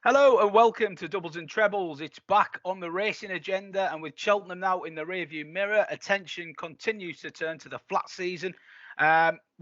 Hello and welcome to Doubles and Trebles. It's back on the racing agenda, and with Cheltenham now in the rearview mirror, attention continues to turn to the flat season.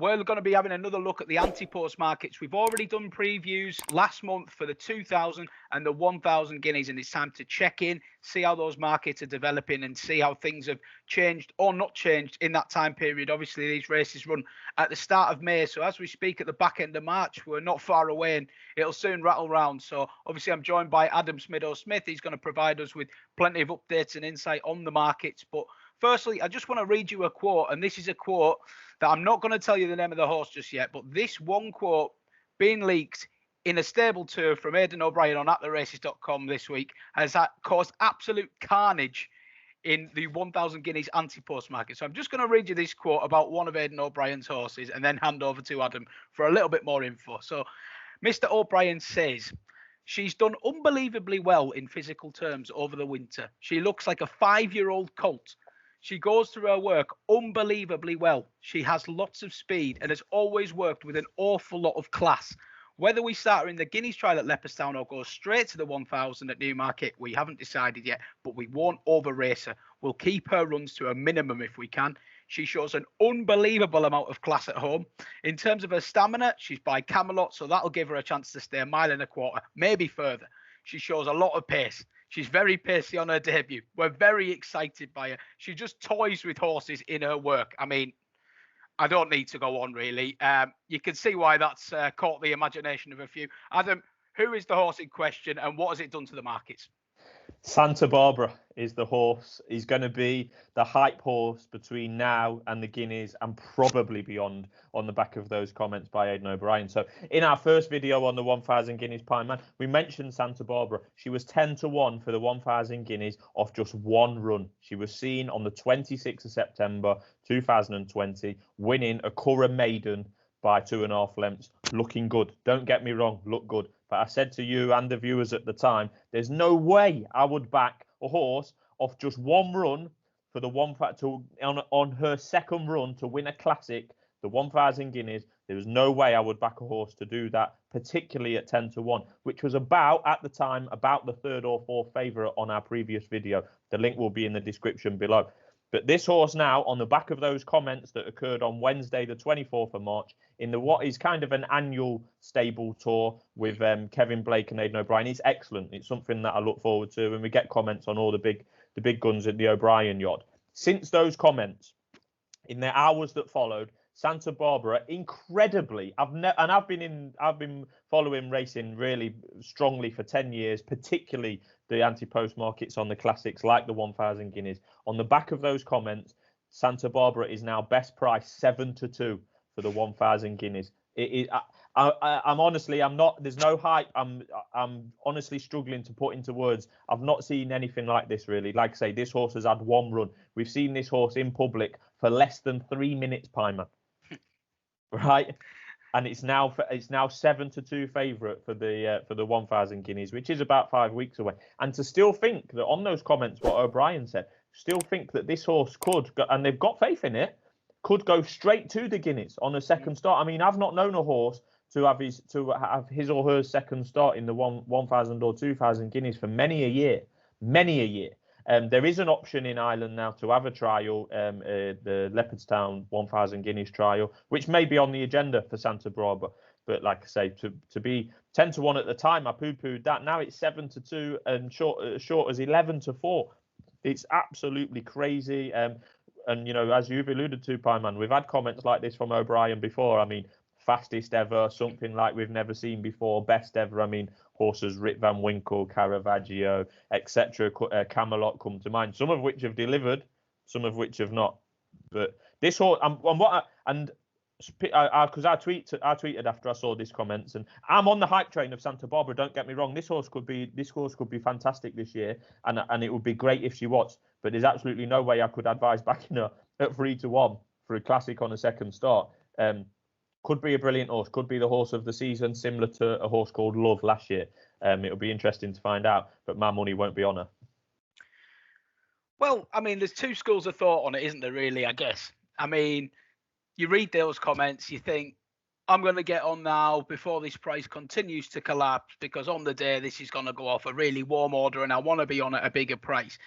We're going to be having another look at the Ante Post markets. We've already done previews last month for the 2,000 and the 1,000 guineas, and it's time to check in, see how those markets are developing, and see how things have changed or not changed in that time period. Obviously, these races run at the start of May, so as we speak at the back end of March, we're not far away, and it'll soon rattle round. So obviously, I'm joined by Adam Smido Smith. He's going to provide us with plenty of updates and insight on the markets. But firstly, I just want to read you a quote, and this is a quote that I'm not going to tell you the name of the horse just yet, but this one quote being leaked in a stable tour from Aidan O'Brien on attheraces.com this week has caused absolute carnage in the 1,000 guineas Ante-Post market. So I'm just going to read you this quote about one of Aidan O'Brien's horses and then hand over to Adam for a little bit more info. So Mr. O'Brien says, "She's done unbelievably well in physical terms over the winter. She looks like a 5-year-old colt. She goes through her work unbelievably well. She has lots of speed and has always worked with an awful lot of class. Whether we start her in the Guineas trial at Leopardstown or go straight to the 1,000 at Newmarket, we haven't decided yet, but we won't over-race her. We'll keep her runs to a minimum if we can. She shows an unbelievable amount of class at home. In terms of her stamina, she's by Camelot, so that'll give her a chance to stay a mile and a quarter, maybe further. She shows a lot of pace. She's very pacey on her debut. We're very excited by her. She just toys with horses in her work. I mean, I don't need to go on, really. You can see why that's caught the imagination of a few. Adam, who is the horse in question and what has it done to the markets? Santa Barbara is the horse. He's going to be the hype horse between now and the Guineas and probably beyond on the back of those comments by Aidan O'Brien. So in our first video on the 1,000 Guineas Pine Man, we mentioned Santa Barbara. She was 10-1 for the 1,000 Guineas off just one run. She was seen on the 26th of September 2020, winning a Curragh Maiden by 2.5 lengths, looking good. Don't get me wrong, look good. But I said to you and the viewers at the time, there's no way I would back a horse off just one run for the on her second run to win a classic, the 1,000 guineas. There was no way I would back a horse to do that, particularly at 10-1, which was at the time, about the third or fourth favourite on our previous video. The link will be in the description below. But this horse now, on the back of those comments that occurred on Wednesday, the 24th of March, in what is kind of an annual stable tour with Kevin Blake and Aidan O'Brien, is excellent. It's something that I look forward to, and we get comments on all the big guns at the O'Brien yard. Since those comments, in the hours that followed, Santa Barbara, incredibly, I've been following racing really strongly for 10 years, particularly the Ante-Post markets on the classics like the 1,000 guineas. On the back of those comments, Santa Barbara is now best price 7-2 for the 1,000 guineas. I'm honestly, I'm not. There's no hype. I'm honestly struggling to put into words. I've not seen anything like this really. Like I say, this horse has had one run. We've seen this horse in public for less than 3 minutes, Pineman. Right, and it's now 7-2 favourite for the 1,000 guineas, which is about 5 weeks away. And to still think that on those comments, what O'Brien said, still think that this horse could go, and they've got faith in it, could go straight to the Guineas on a second start. I mean, I've not known a horse to have his or her second start in the 1,000 or 2,000 guineas for many a year. There is an option in Ireland now to have a trial, the Leopardstown 1,000 guineas trial, which may be on the agenda for Santa Barbara. But like I say, to be 10-1 at the time, I poo-pooed that. Now it's 7-2 and short as 11-4. It's absolutely crazy. And, you know, as you've alluded to, Pieman, we've had comments like this from O'Brien before. I mean, fastest ever, something like we've never seen before, best ever. I mean, horses Rip Van Winkle, Caravaggio, etc., Camelot come to mind, some of which have delivered, some of which have not. But this horse, because I tweeted after I saw these comments, and I'm on the hype train of Santa Barbara. Don't get me wrong, this horse could be fantastic this year, and it would be great if she was. But there's absolutely no way I could advise backing her at 3-1 for a classic on a second start. Could be a brilliant horse. Could be the horse of the season, similar to a horse called Love last year. It'll be interesting to find out, but my money won't be on her. Well, I mean, there's two schools of thought on it, isn't there, really, I guess? I mean, you read those comments, you think, I'm going to get on now before this price continues to collapse, because on the day this is going to go off a really warm order and I want to be on at a bigger price.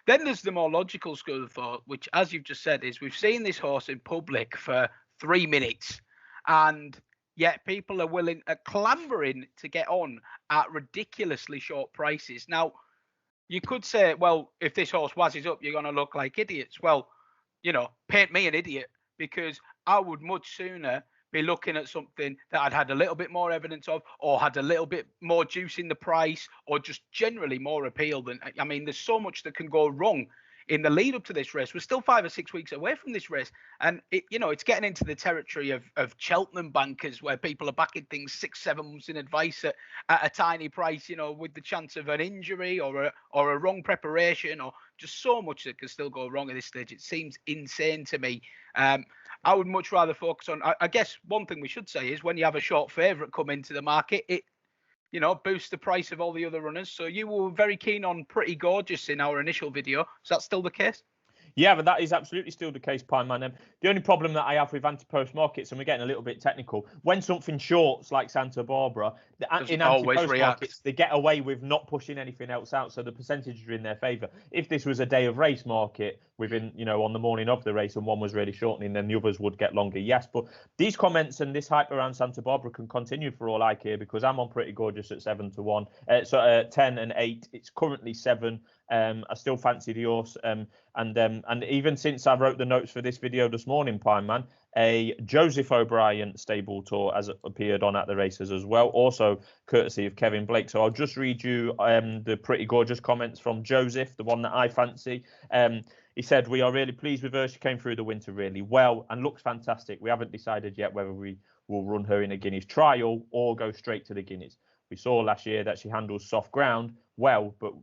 Then there's the more logical school of thought, which, as you've just said, is we've seen this horse in public for 3 minutes, and yet people are willing, clambering to get on at ridiculously short prices. Now, you could say, well, if this horse wazzes up, you're going to look like idiots. Well, paint me an idiot, because I would much sooner be looking at something that I'd had a little bit more evidence of, or had a little bit more juice in the price, or just generally more appeal than. I mean, there's so much that can go wrong in the lead up to this race. We're still 5 or 6 weeks away from this race, and it's getting into the territory of Cheltenham bankers, where people are backing things 6-7 months in advice at a tiny price, with the chance of an injury or a wrong preparation, or just so much that can still go wrong at this stage. It seems insane to me. I would much rather focus on, I guess one thing we should say is, when you have a short favourite come into the market, it boosts the price of all the other runners. So you were very keen on Pretty Gorgeous in our initial video. Is that still the case? Yeah, but that is absolutely still the case, Pine Man. The only problem that I have with Ante Post markets, and we're getting a little bit technical, when something shorts like Santa Barbara, in Ante Post markets, they get away with not pushing anything else out, so the percentages are in their favour. If this was a day of race market, within, on the morning of the race, and one was really shortening, then the others would get longer, yes. But these comments and this hype around Santa Barbara can continue for all I care, because I'm on Pretty Gorgeous at 7-1, 10 and 8. It's currently 7. I still fancy the horse, and even since I wrote the notes for this video this morning, Pine Man, a Joseph O'Brien stable tour has appeared on at the races as well, also courtesy of Kevin Blake. So I'll just read you the Pretty Gorgeous comments from Joseph, the one that I fancy. He said, "We are really pleased with her. She came through the winter really well and looks fantastic. We haven't decided yet whether we will run her in a Guineas trial or go straight to the Guineas. We saw last year that she handles soft ground well, but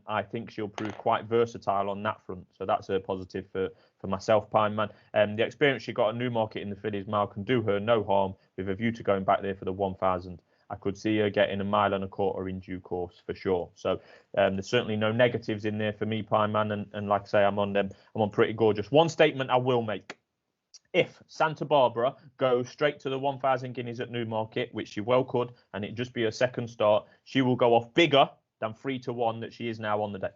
I think she'll prove quite versatile on that front." So that's a positive for myself, Pine Man. The experience she got at Newmarket in the Fillies Mile can do her no harm, with a view to going back there for the 1,000. I could see her getting 1.25 miles in due course for sure. So there's certainly no negatives in there for me, Pine Man. And like I say, I'm on Pretty Gorgeous. One statement I will make. If Santa Barbara goes straight to the 1,000 guineas at Newmarket, which she well could, and it just be her second start, she will go off bigger than 3-1 that she is now on the day.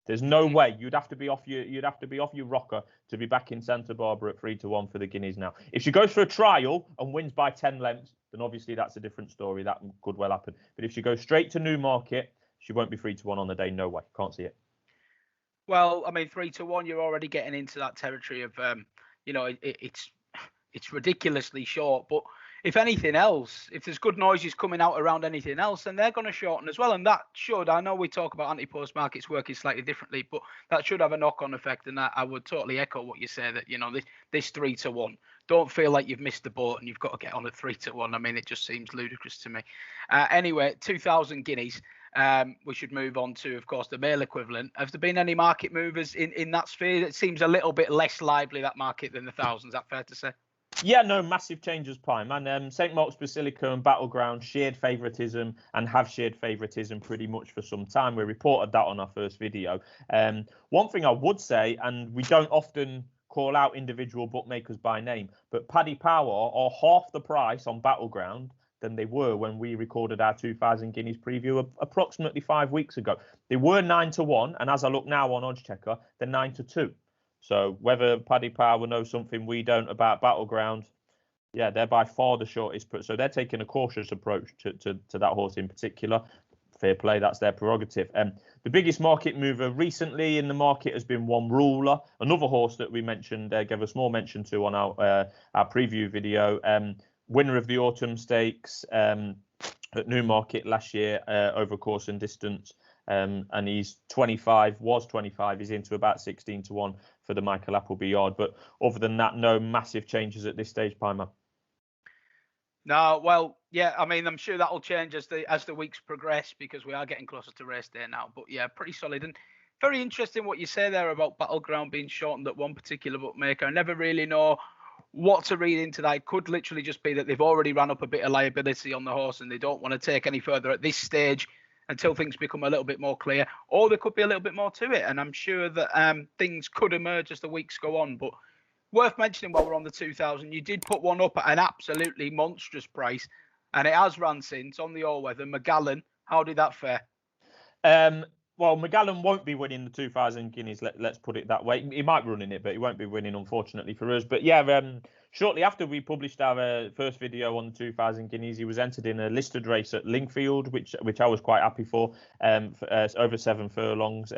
There's no way. You'd have to be off your rocker to be back in Santa Barbara at 3-1 for the guineas now. If she goes for a trial and wins by 10 lengths, then obviously that's a different story. That could well happen. But if she goes straight to Newmarket, she won't be 3-1 on the day. No way. Can't see it. Well, I mean, 3-1, you're already getting into that territory of it's ridiculously short. But if anything else, if there's good noises coming out around anything else, then they're going to shorten as well. And that should, I know we talk about anti-post markets working slightly differently, but that should have a knock-on effect. And I would totally echo what you say, that, this 3-1, don't feel like you've missed the boat and you've got to get on at 3-1. I mean, it just seems ludicrous to me. Anyway, 2,000 guineas. We should move on to, of course, the male equivalent. Have there been any market movers in that sphere? It seems a little bit less lively, that market, than the 1,000. Is that fair to say? Yeah, no, massive changes, Pine Man. St. Mark's Basilica and Battleground shared favouritism and have shared favouritism pretty much for some time. We reported that on our first video. One thing I would say, and we don't often call out individual bookmakers by name, but Paddy Power are half the price on Battleground than they were when we recorded our 2,000 guineas preview approximately 5 weeks ago. They were 9-1, and as I look now on Oddschecker, they're 9-2. So whether Paddy Power knows something we don't about Battleground, yeah, they're by far the shortest. So they're taking a cautious approach to that horse in particular. Fair play, that's their prerogative. The biggest market mover recently in the market has been One Ruler, another horse that we mentioned, gave a small mention to on our preview video. Winner of the Autumn Stakes at Newmarket last year over course and distance. And he's 25, was 25. He's into about 16-1 for the Michael Appleby yard. But other than that, no massive changes at this stage, Pimer. No, well, yeah, I mean, I'm sure that'll change as the weeks progress, because we are getting closer to race day now. But yeah, pretty solid. And very interesting what you say there about Battleground being shortened at one particular bookmaker. I never really know what to read into that. It could literally just be that they've already run up a bit of liability on the horse and they don't want to take any further at this stage until things become a little bit more clear, or there could be a little bit more to it. And I'm sure that things could emerge as the weeks go on. But worth mentioning while we're on the 2000, you did put one up at an absolutely monstrous price, and it has ran since on the all-weather. Magallan, how did that fare? Well, Magallan won't be winning the 2000 Guineas. Let's put it that way. He might run in it, but he won't be winning, unfortunately for us. But yeah, shortly after we published our first video on the 2000 Guineas, he was entered in a listed race at Lingfield, which I was quite happy for. Over 7 furlongs.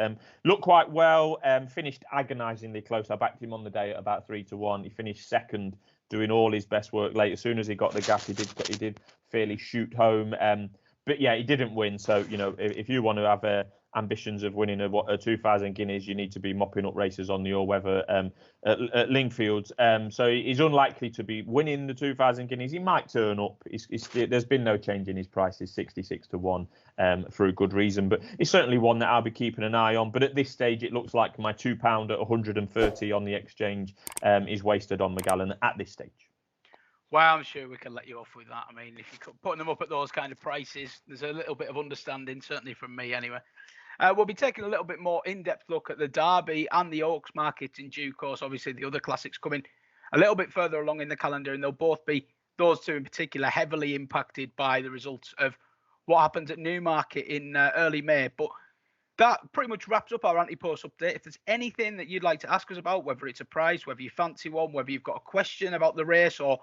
Looked quite well. Finished agonisingly close. I backed him on the day at about 3-1. He finished second, doing all his best work late. As soon as he got the gas, he did fairly shoot home. But yeah, he didn't win. So if you want to have ambitions of winning a 2000 Guineas, you need to be mopping up races on the all-weather at Lingfield. So he's unlikely to be winning the 2000 Guineas. He might turn up. There's been no change in his prices, 66-1, for a good reason. But it's certainly one that I'll be keeping an eye on. But at this stage, it looks like my £2 at 130 on the exchange is wasted on Magallan at this stage. Well, I'm sure we can let you off with that. I mean, if you're putting them up at those kind of prices, there's a little bit of understanding, certainly from me anyway. We'll be taking a little bit more in-depth look at the Derby and the Oaks markets in due course. Obviously, the other classics coming a little bit further along in the calendar, and they'll both be, those two in particular, heavily impacted by the results of what happens at Newmarket in early May. But that pretty much wraps up our Ante-Post update. If there's anything that you'd like to ask us about, whether it's a prize, whether you fancy one, whether you've got a question about the race or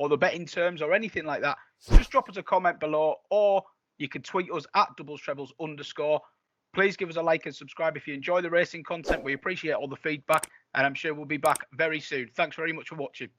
the betting terms or anything like that, just drop us a comment below, or you can tweet us at @doubles_trebles_. Please give us a like and subscribe if you enjoy the racing content. We appreciate all the feedback, and I'm sure we'll be back very soon. Thanks very much for watching.